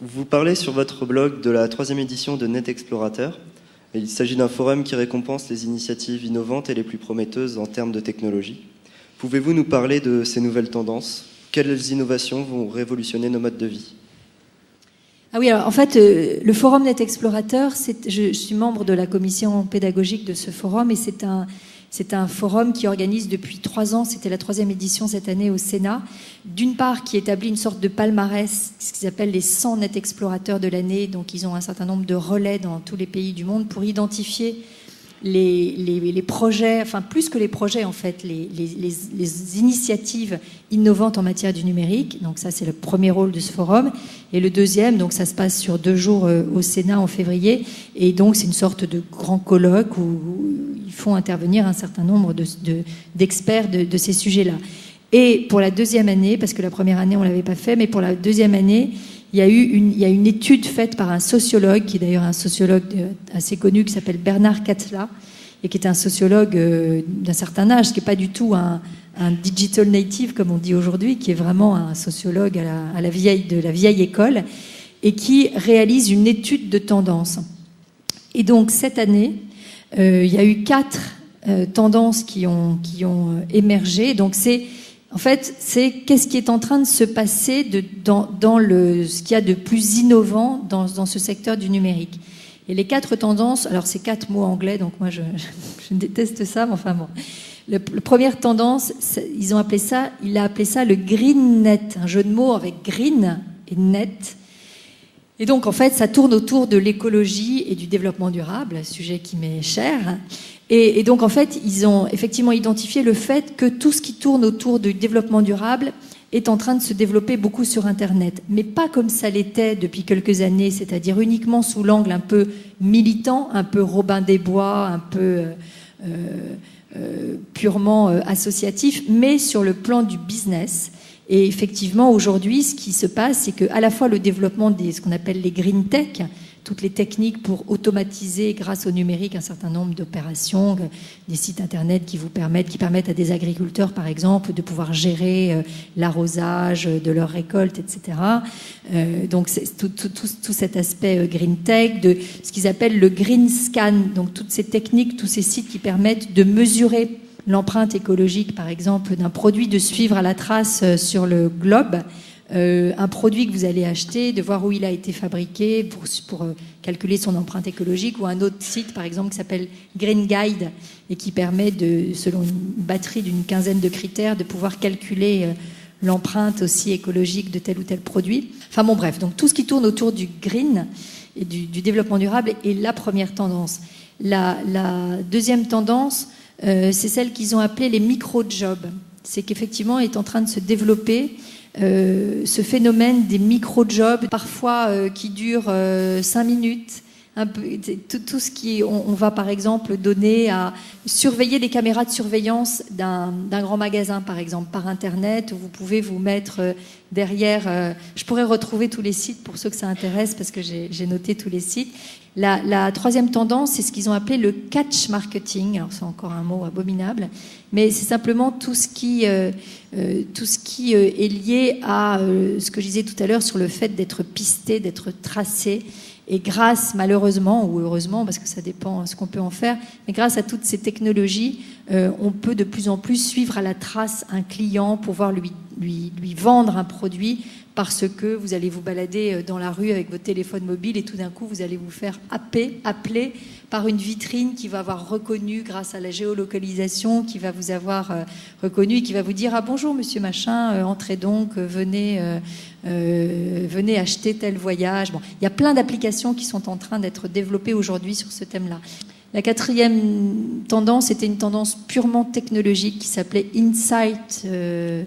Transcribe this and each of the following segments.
Vous parlez sur votre blog de la 3e édition de Net Explorateur. Il s'agit d'un forum qui récompense les initiatives innovantes et les plus prometteuses en termes de technologie. Pouvez-vous nous parler de ces nouvelles tendances? Quelles innovations vont révolutionner nos modes de vie? Ah oui, alors en fait, le forum Net Explorateur, je suis membre de la commission pédagogique de ce forum et c'est un forum qui organise depuis 3 ans, c'était la 3e édition cette année au Sénat, d'une part qui établit une sorte de palmarès, ce qu'ils appellent les 100 Net Explorateurs de l'année, donc ils ont un certain nombre de relais dans tous les pays du monde pour identifier les projets, enfin plus que les projets en fait, les initiatives innovantes en matière du numérique. Donc ça c'est le premier rôle de ce forum. Et le deuxième, donc ça se passe sur 2 jours au Sénat en février. Et donc c'est une sorte de grand colloque où ils font intervenir un certain nombre d'experts de ces sujets-là. Et pour la 2e année, parce que la première année on ne l'avait pas fait, mais pour la 2e année, il y a une étude faite par un sociologue, qui est d'ailleurs un sociologue assez connu, qui s'appelle Bernard Cattela, et qui est un sociologue d'un certain âge, qui n'est pas du tout un digital native, comme on dit aujourd'hui, qui est vraiment un sociologue de la vieille école, et qui réalise une étude de tendance. Et donc, cette année, il y a eu 4 tendances qui ont émergé. Donc, en fait, c'est qu'est-ce qui est en train de se passer dans ce qu'il y a de plus innovant dans ce secteur du numérique. Et les 4 tendances, alors c'est 4 mots anglais, donc moi je déteste ça, mais enfin bon. La première tendance, il a appelé ça le green net, un jeu de mots avec green et net. Et donc en fait, ça tourne autour de l'écologie et du développement durable, un sujet qui m'est cher. Et donc, en fait, ils ont effectivement identifié le fait que tout ce qui tourne autour du développement durable est en train de se développer beaucoup sur Internet. Mais pas comme ça l'était depuis quelques années, c'est-à-dire uniquement sous l'angle un peu militant, un peu Robin des Bois, un peu purement associatif, mais sur le plan du business. Et effectivement, aujourd'hui, ce qui se passe, c'est qu'à la fois le développement ce qu'on appelle les green tech, toutes les techniques pour automatiser grâce au numérique un certain nombre d'opérations, des sites internet qui permettent à des agriculteurs par exemple de pouvoir gérer l'arrosage de leurs récoltes, etc. Donc c'est tout cet aspect green tech, de ce qu'ils appellent le green scan, donc toutes ces techniques, tous ces sites qui permettent de mesurer l'empreinte écologique par exemple d'un produit, de suivre à la trace sur le globe un produit que vous allez acheter, de voir où il a été fabriqué pour calculer son empreinte écologique, ou un autre site par exemple qui s'appelle Green Guide et qui permet selon une batterie d'une 15aine de critères de pouvoir calculer l'empreinte aussi écologique de tel ou tel produit. Enfin bon bref, donc tout ce qui tourne autour du green et du développement durable est la première tendance. La deuxième tendance, c'est celle qu'ils ont appelée les micro-jobs. C'est qu'effectivement est en train de se développer ce phénomène des micro-jobs, parfois qui durent 5 minutes, un peu, tout ce qui on va par exemple donner à surveiller les caméras de surveillance d'un grand magasin par exemple par internet, où vous pouvez vous mettre derrière, je pourrais retrouver tous les sites pour ceux que ça intéresse parce que j'ai noté tous les sites. La troisième tendance, c'est ce qu'ils ont appelé le catch marketing. Alors c'est encore un mot abominable, mais c'est simplement tout ce qui est lié à ce que je disais tout à l'heure sur le fait d'être pisté, d'être tracé. Et grâce, malheureusement ou heureusement, parce que ça dépend ce qu'on peut en faire, mais grâce à toutes ces technologies, on peut de plus en plus suivre à la trace un client, pouvoir lui vendre un produit, parce que vous allez vous balader dans la rue avec votre téléphone mobile et tout d'un coup, vous allez vous faire appeler par une vitrine qui va avoir reconnu, grâce à la géolocalisation, qui va vous avoir reconnu et qui va vous dire « Ah bonjour monsieur machin, entrez donc, venez acheter tel voyage ». Bon, il y a plein d'applications qui sont en train d'être développées aujourd'hui sur ce thème-là. La quatrième tendance était une tendance purement technologique qui s'appelait Insight, je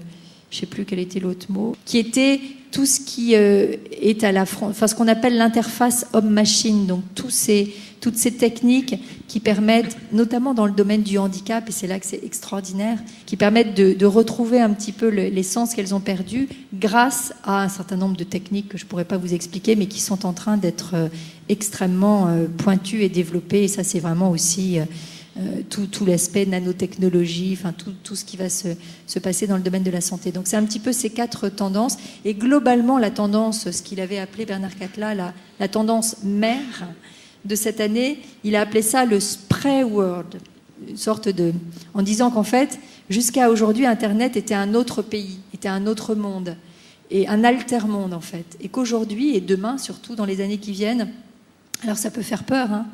ne sais plus quel était l'autre mot, qui était tout ce qui est à la enfin ce qu'on appelle l'interface homme-machine, donc toutes ces techniques qui permettent, notamment dans le domaine du handicap, et c'est là que c'est extraordinaire, qui permettent de retrouver un petit peu l'essence qu'elles ont perdue grâce à un certain nombre de techniques que je ne pourrais pas vous expliquer, mais qui sont en train d'être extrêmement pointues et développées. Et ça, c'est vraiment aussi tout l'aspect nanotechnologie, enfin tout ce qui va se passer dans le domaine de la santé. Donc c'est un petit peu ces 4 tendances. Et globalement, la tendance, ce qu'il avait appelé Bernard Catla, la tendance mère de cette année, il a appelé ça le spray world, une sorte en disant qu'en fait, jusqu'à aujourd'hui, Internet était un autre pays, était un autre monde, et un alter-monde en fait. Et qu'aujourd'hui, et demain, surtout dans les années qui viennent, alors ça peut faire peur, hein,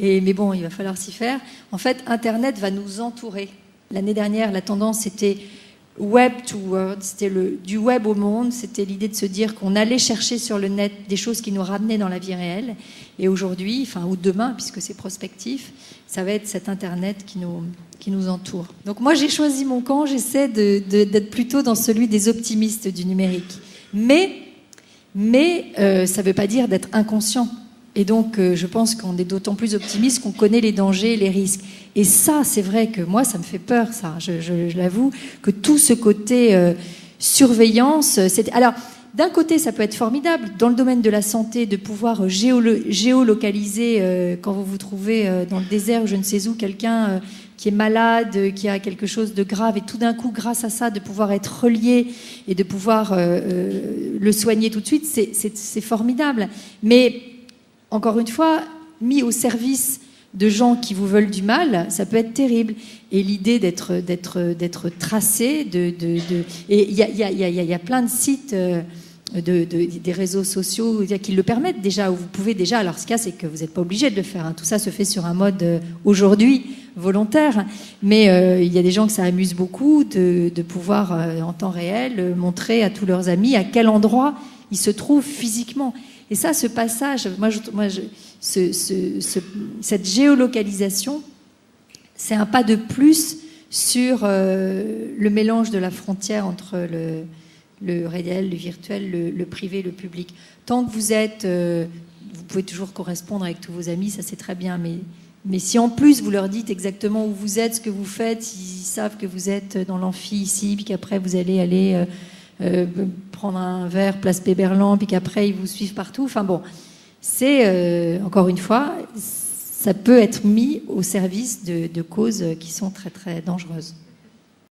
mais bon, il va falloir s'y faire. En fait, Internet va nous entourer. L'année dernière, la tendance, c'était Web to World, c'était du web au monde. C'était l'idée de se dire qu'on allait chercher sur le net des choses qui nous ramenaient dans la vie réelle. Et aujourd'hui, ou demain, puisque c'est prospectif, ça va être cet Internet qui nous entoure. Donc moi, j'ai choisi mon camp. J'essaie d'être plutôt dans celui des optimistes du numérique. Mais ça ne veut pas dire d'être inconscient. Et donc, je pense qu'on est d'autant plus optimiste qu'on connaît les dangers, les risques. Et ça, c'est vrai que moi, ça me fait peur, ça. Je l'avoue, que tout ce côté surveillance... Alors, d'un côté, ça peut être formidable, dans le domaine de la santé, de pouvoir géolocaliser, quand vous vous trouvez dans le désert ou je ne sais où, quelqu'un qui est malade, qui a quelque chose de grave, et tout d'un coup, grâce à ça, de pouvoir être relié et de pouvoir le soigner tout de suite, c'est formidable. Mais... encore une fois, mis au service de gens qui vous veulent du mal, ça peut être terrible. Et l'idée d'être tracé, et il y a plein de sites des réseaux sociaux qui le permettent déjà, où vous pouvez déjà. Alors ce cas, c'est que vous n'êtes pas obligé de le faire. Hein. Tout ça se fait sur un mode aujourd'hui volontaire, mais il y a des gens que ça amuse beaucoup de pouvoir en temps réel montrer à tous leurs amis à quel endroit ils se trouvent physiquement. Et ça, ce passage, cette géolocalisation, c'est un pas de plus sur le mélange de la frontière entre le réel, le virtuel, le privé, le public. Tant que vous pouvez toujours correspondre avec tous vos amis, ça c'est très bien, mais si en plus vous leur dites exactement où vous êtes, ce que vous faites, ils savent que vous êtes dans l'amphi ici, puis qu'après vous allez aller... prendre un verre place Péberlan, puis qu'après ils vous suivent partout. Enfin bon, c'est encore une fois, ça peut être mis au service de causes qui sont très très dangereuses.